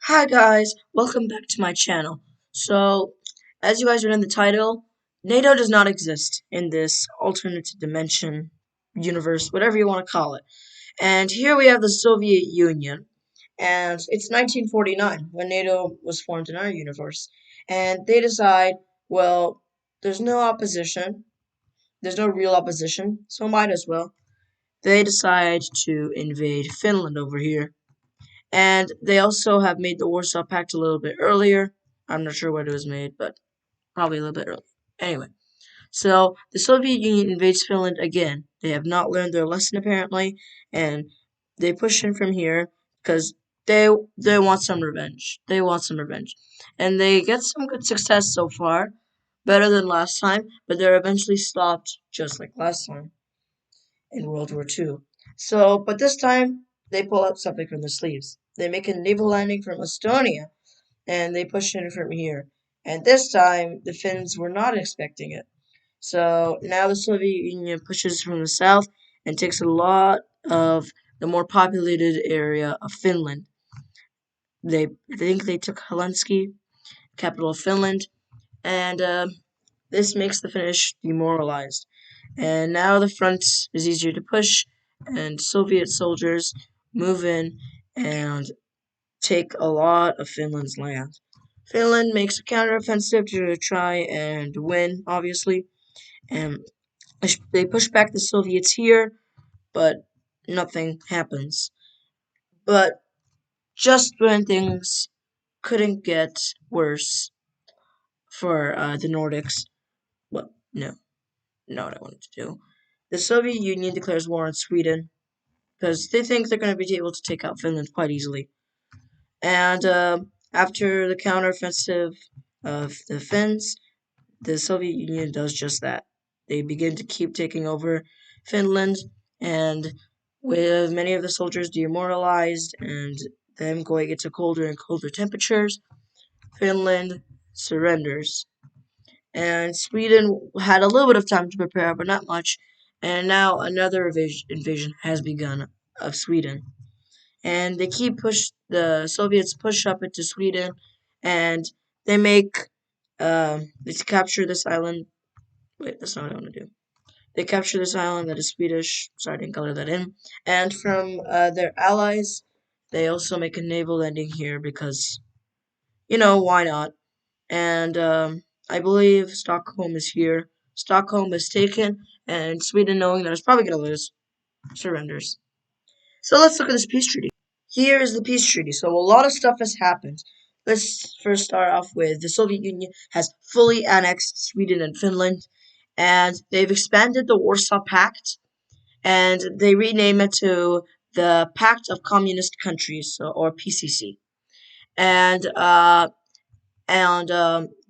Hi guys, welcome back to my channel. So, as you guys read in the title, NATO does not exist in this alternate dimension, universe, whatever you want to call it. And here we have the Soviet Union, and it's 1949 when NATO was formed in our universe. And they decide, well, there's no opposition, there's no real opposition, so might as well. They decide to invade Finland over here, and they also have made the Warsaw Pact a little bit earlier. I'm not sure when it was made, but probably a little bit earlier. Anyway, so the Soviet Union invades Finland again. They have not learned their lesson apparently, and they push in from here because they want some revenge. They want some revenge, and they get some good success so far, better than last time. But they're eventually stopped, just like last time in World War II. So, but this time they pull out something from their sleeves. They make a naval landing from Estonia and they push in from here. And this time the Finns were not expecting it. So now the Soviet Union pushes from the south and takes a lot of the more populated area of Finland. I think they took Helsinki, capital of Finland, and this makes the Finnish demoralized. And now the front is easier to push, and Soviet soldiers move in and take a lot of Finland's land. Finland makes a counteroffensive to try and win, obviously, and they push back the Soviets here, but nothing happens. But just when things couldn't get worse for the Nordics, well, no, not what I wanted to do. The Soviet Union declares war on Sweden because they think they're going to be able to take out Finland quite easily. And after the counteroffensive of the Finns, the Soviet Union does just that. They begin to keep taking over Finland, and with many of the soldiers demoralized and them going into colder and colder temperatures, Finland surrenders. And Sweden had a little bit of time to prepare, but not much. And now another invasion has begun of Sweden, and they keep push the Soviets push up into Sweden, and they make they capture this island. Wait, that's not what I want to do. They capture this island that is Swedish. Sorry, I didn't color that in. And from their allies, they also make a naval landing here because why not? And I believe Stockholm is here. Stockholm is taken, and Sweden, knowing that it's probably going to lose, surrenders. So let's look at this peace treaty. Here is the peace treaty. So a lot of stuff has happened. Let's first start off with the Soviet Union has fully annexed Sweden and Finland, and they've expanded the Warsaw Pact, and they rename it to the Pact of Communist Countries, or PCC. And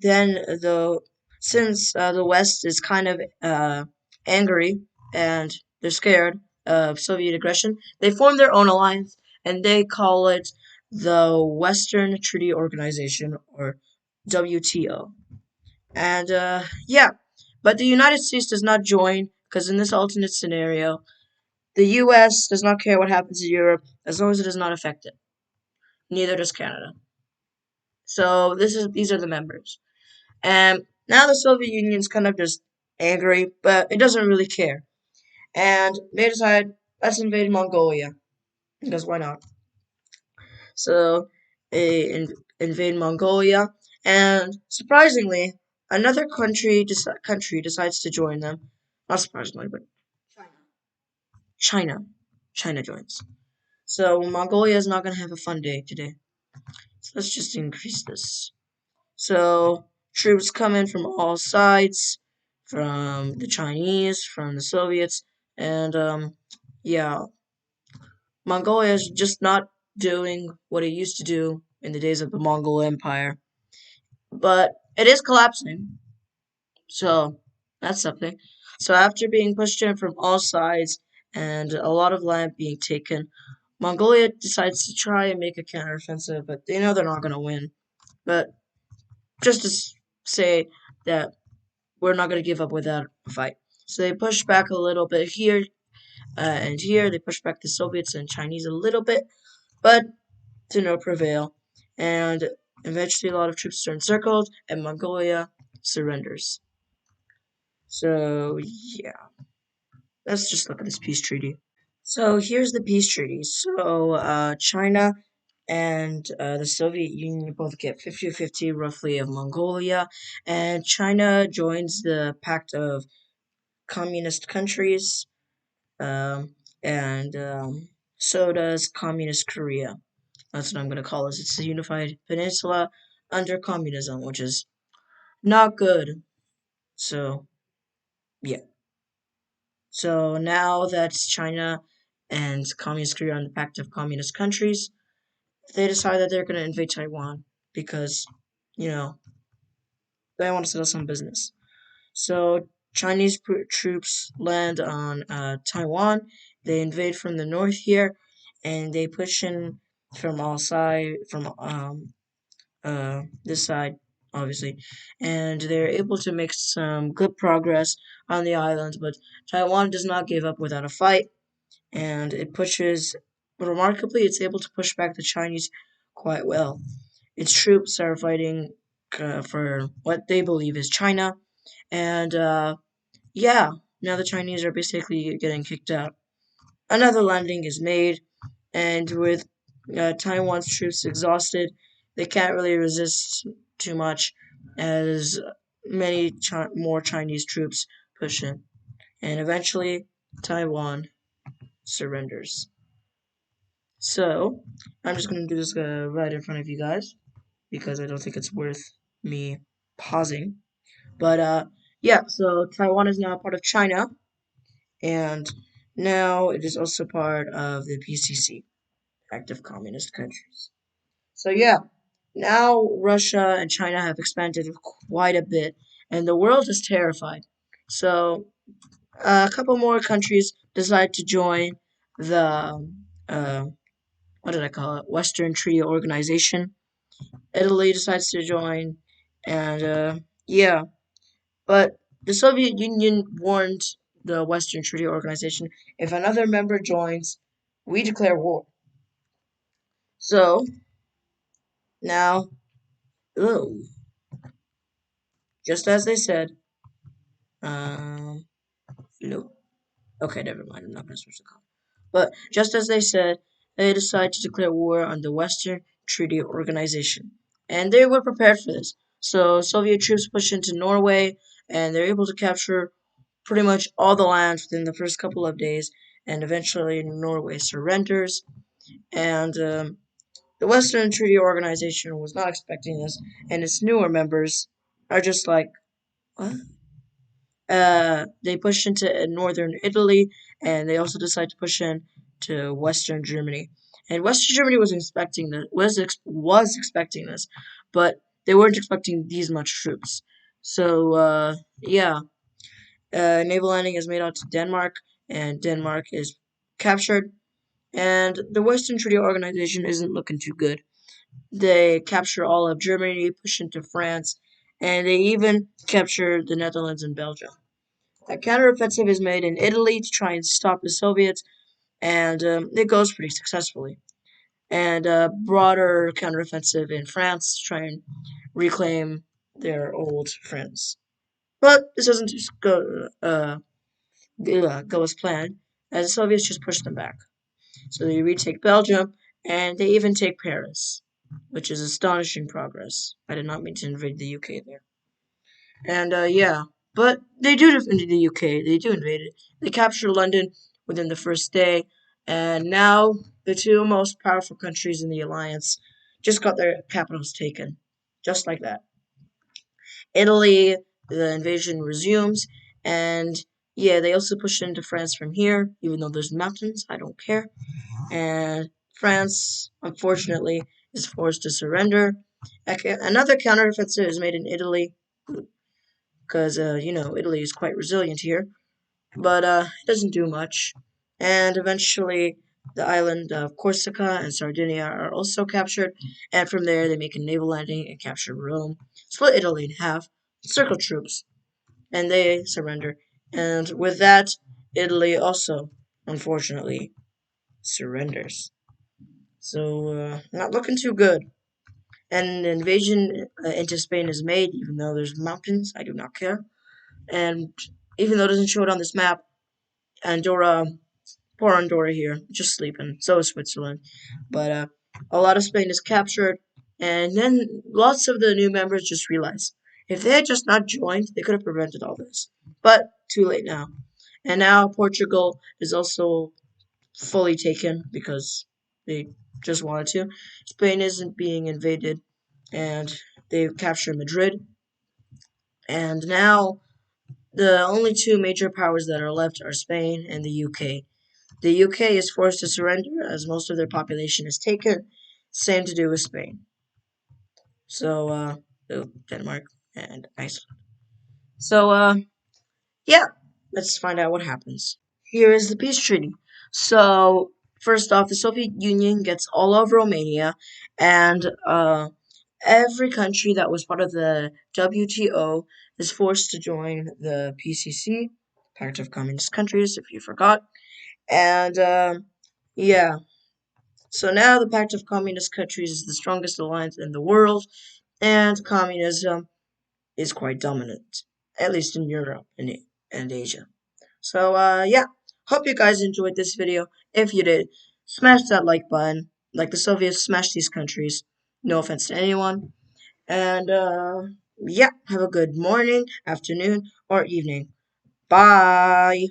then since the West is kind of angry and they're scared of Soviet aggression, they form their own alliance and they call it the Western Treaty Organization, or WTO. And yeah, but the United States does not join because in this alternate scenario, the U.S. does not care what happens in Europe as long as it does not affect it. Neither does Canada. So these are the members. And now the Soviet Union's kind of just angry, but it doesn't really care. And they decide, let's invade Mongolia. Because why not? So they invade Mongolia, and surprisingly, another country decides to join them. Not surprisingly, but China. China joins. So Mongolia is not going to have a fun day today. So let's just increase this. So troops come in from all sides, from the Chinese, from the Soviets, and yeah, Mongolia is just not doing what it used to do in the days of the Mongol Empire, but it is collapsing. So that's something. So after being pushed in from all sides and a lot of land being taken, Mongolia decides to try and make a counteroffensive, but they know they're not going to win. But just to say that we're not going to give up without a fight. So they push back a little bit here and here. They push back the Soviets and Chinese a little bit, but to no prevail. and eventually a lot of troops are encircled, and Mongolia surrenders. So yeah, let's just look at this peace treaty. So here's the peace treaty. So China and the Soviet Union both get 50-50 roughly of Mongolia, and China joins the Pact of Communist Countries, and so does Communist Korea. That's what I'm going to call this. It's a unified peninsula under communism, which is not good. So, yeah. So now that China and Communist Korea are on the Pact of Communist Countries, they decide that they're going to invade Taiwan because, you know, they want to settle some business. So Chinese troops land on Taiwan. They invade from the north here, and they push in from all side from this side, obviously, and they're able to make some good progress on the island. But Taiwan does not give up without a fight, and it pushes. Remarkably, it's able to push back the Chinese quite well. Its troops are fighting for what they believe is China, and yeah, now the Chinese are basically getting kicked out. Another landing is made, and with Taiwan's troops exhausted, they can't really resist too much as many more Chinese troops push in. And eventually, Taiwan surrenders. So, I'm just going to do this right in front of you guys because I don't think it's worth me pausing. But, yeah, so Taiwan is now part of China, and now it is also part of the PCC, active communist countries. So yeah, now Russia and China have expanded quite a bit, and the world is terrified. So a couple more countries decide to join the uh, what did I call it? Western Treaty Organization. Italy decides to join, and yeah, but the Soviet Union warned the Western Treaty Organization if another member joins, we declare war. So now, oh, just as they said, no. Okay, never mind. I'm not going to switch the color. But just as they said, they decided to declare war on the Western Treaty Organization. And they were prepared for this. So Soviet troops push into Norway, and they're able to capture pretty much all the land within the first couple of days. And eventually, Norway surrenders. And the Western Treaty Organization was not expecting this, and its newer members are just like, what? They pushed into northern Italy, and they also decided to push in to Western Germany. And Western Germany was expecting this, was expecting this, but they weren't expecting these much troops. So yeah, naval landing is made out to Denmark, and Denmark is captured. And the Western Treaty Organization isn't looking too good. They capture all of Germany, push into France, and they even capture the Netherlands and Belgium. A counteroffensive is made in Italy to try and stop the Soviets, and it goes pretty successfully. And a broader counteroffensive in France to try and reclaim their old friends. But this doesn't just go as planned, as the Soviets just push them back. So they retake Belgium, and they even take Paris, which is astonishing progress. I did not mean to invade the UK there. And yeah, but they do defend the UK. They do invade it. They capture London within the first day, and now the two most powerful countries in the alliance just got their capitals taken, just like that. Italy, the invasion resumes, and yeah, they also push into France from here, even though there's mountains. I don't care. And France, unfortunately, is forced to surrender. Another counteroffensive is made in Italy because Italy is quite resilient here, but it doesn't do much. And eventually, the island of Corsica and Sardinia are also captured, and from there they make a naval landing and capture Rome, split Italy in half, circle troops, and they surrender. And with that, Italy also, unfortunately, surrenders. So not looking too good. and an invasion into Spain is made, even though there's mountains. I do not care. And even though it doesn't show it on this map, Andorra, poor Andorra here, just sleeping. So is Switzerland. But a lot of Spain is captured, and then lots of the new members just realize if they had just not joined, they could have prevented all this. But too late now. And now Portugal is also fully taken because they just wanted to. Spain isn't being invaded, and they've captured Madrid. And now the only two major powers that are left are Spain and the UK. The UK is forced to surrender as most of their population is taken. Same to do with Spain. So, Denmark and Iceland. So, yeah, let's find out what happens. Here is the peace treaty. So, first off, the Soviet Union gets all of Romania, and every country that was part of the WTO is forced to join the PCC, Pact of Communist Countries, if you forgot. And yeah, so now the Pact of Communist Countries is the strongest alliance in the world, and communism is quite dominant, at least in Europe and Asia. So, yeah, hope you guys enjoyed this video. If you did, smash that like button, like the Soviets smashed these countries. No offense to anyone. And, yeah, have a good morning, afternoon, or evening. Bye.